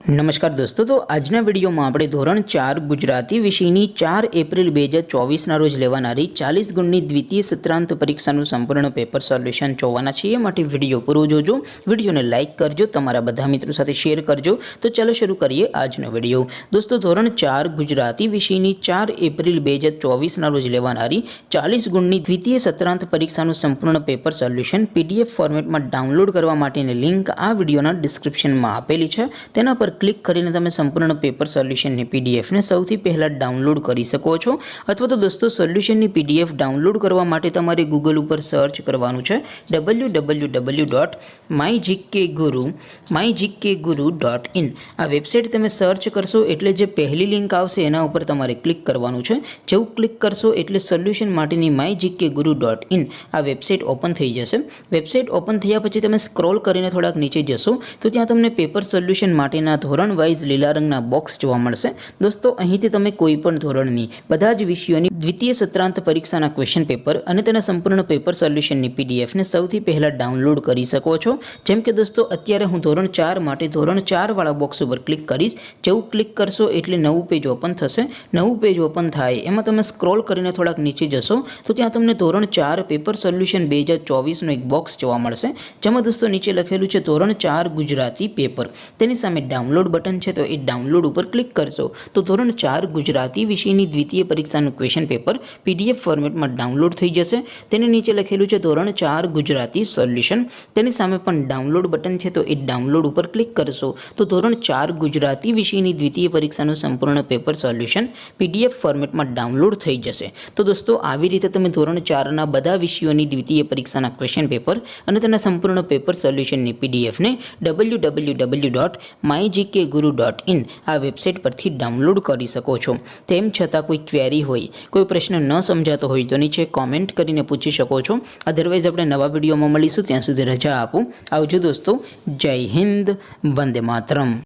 નમસ્કાર દોસ્તો, તો આજના વિડીયોમાં આપણે ધોરણ 4 ગુજરાતી વિષયની 4 એપ્રિલ 2024ના રોજ લેવાનારી 40 ગુણની દ્વિતીય સત્રાંત પરીક્ષાનું સંપૂર્ણ પેપર સોલ્યુશન જોવાના છીએ। માટે વિડીયો પૂરો જોજો, વિડીયોને લાઇક કરજો, તમારા બધા મિત્રો સાથે શેર કરજો। તો ચાલો શરૂ કરીએ આજનો વિડીયો। દોસ્તો, ધોરણ 4 ગુજરાતી વિષયની 4 એપ્રિલ 2024ના રોજ લેવાનારી 40 ગુણની દ્વિતીય સત્રાંત પરીક્ષાનું સંપૂર્ણ પેપર સોલ્યુશન PDF ફોર્મેટમાં ડાઉનલોડ કરવા માટેની લિંક આ વિડીયોના ડિસ્ક્રિપ્શનમાં આપેલી છે। તેના પર ક્લિક કરીને તમે સંપૂર્ણ પેપર સોલ્યુશનની PDF ને સૌથી પહેલાં ડાઉનલોડ કરી શકો છો। અથવા તો દોસ્તો, સોલ્યુશનની PDF ડાઉનલોડ કરવા માટે તમારે ગૂગલ ઉપર સર્ચ કરવાનું છે www.mygkguru.in। આ વેબસાઇટ તમે સર્ચ કરશો એટલે જે પહેલી લિંક આવશે એના ઉપર તમારે ક્લિક કરવાનું છે। જેવું ક્લિક કરશો એટલે સોલ્યુશન માટેની mygkguru.in આ વેબસાઇટ ઓપન થઈ જશે। વેબસાઇટ ઓપન થયા પછી તમે સ્ક્રોલ કરીને થોડાક નીચે જશો તો ત્યાં તમને પેપર સોલ્યુશન માટેના ધોરણ વાઇઝ લીલા રંગના બોક્સ જોવા મળશે। દોસ્તો, અહીંથી તમે કોઈ પણ ધોરણની બધા જ વિષયોની દ્વિતીય સત્રાંત પરીક્ષાના ક્વેશ્ચન પેપર અને તેના સંપૂર્ણ પેપર સોલ્યુશનની PDF ને સૌથી પહેલાં ડાઉનલોડ કરી શકો છો। જેમ કે દોસ્તો, અત્યારે હું ધોરણ 4 માટે ધોરણ 4 વાળા બોક્સ ઉપર ક્લિક કરીશ। જેવું ક્લિક કરશો એટલે નવું પેજ ઓપન થશે। નવું પેજ ઓપન થાય એમાં તમે સ્ક્રોલ કરીને થોડાક નીચે જશો તો ત્યાં તમને ધોરણ 4 પેપર સોલ્યુશન 2024નો એક બોક્સ જોવા મળશે, જેમાં દોસ્તો નીચે લખેલું છે ધોરણ 4 ગુજરાતી પેપર। તેની સામે ડાઉનલોડ બટન છે, તો એ ડાઉનલોડ ઉપર ક્લિક કરશો તો ધોરણ 4 ગુજરાતી વિષયની દ્વિતીય પરીક્ષાનું ક્વેશ્ચન પેપર PDF ફોર્મેટમાં ડાઉનલોડ થઈ જશે। તેની નીચે લખેલું છે ધોરણ 4 ગુજરાતી સોલ્યુશન। તેની સામે પણ ડાઉનલોડ બટન છે, તો એ ડાઉનલોડ ઉપર ક્લિક કરશો તો ધોરણ 4 ગુજરાતી વિષયની દ્વિતીય પરીક્ષાનું સંપૂર્ણ પેપર સોલ્યુશન PDF ફોર્મેટમાં ડાઉનલોડ થઈ જશે। તો દોસ્તો, આવી રીતે તમે ધોરણ 4ના બધા વિષયોની દ્વિતીય પરીક્ષાના ક્વેશ્ચન પેપર અને તેના સંપૂર્ણ પેપર સોલ્યુશનની PDF ને www.mygkguru.in આ વેબસાઇટ પરથી ડાઉનલોડ કરી શકો છો। તેમ છતાં કોઈ ક્વેરી હોય, કોઈ પ્રશ્ન ન સમજાતો હોય તો નીચે કોમેન્ટ કરીને પૂછી શકો છો। અધરવાઇઝ આપણે નવા વિડીયોમાં મળીશું, ત્યાં સુધી રજા આપો। આવજો દોસ્તો, જય હિન્દ, વંદે માતરમ।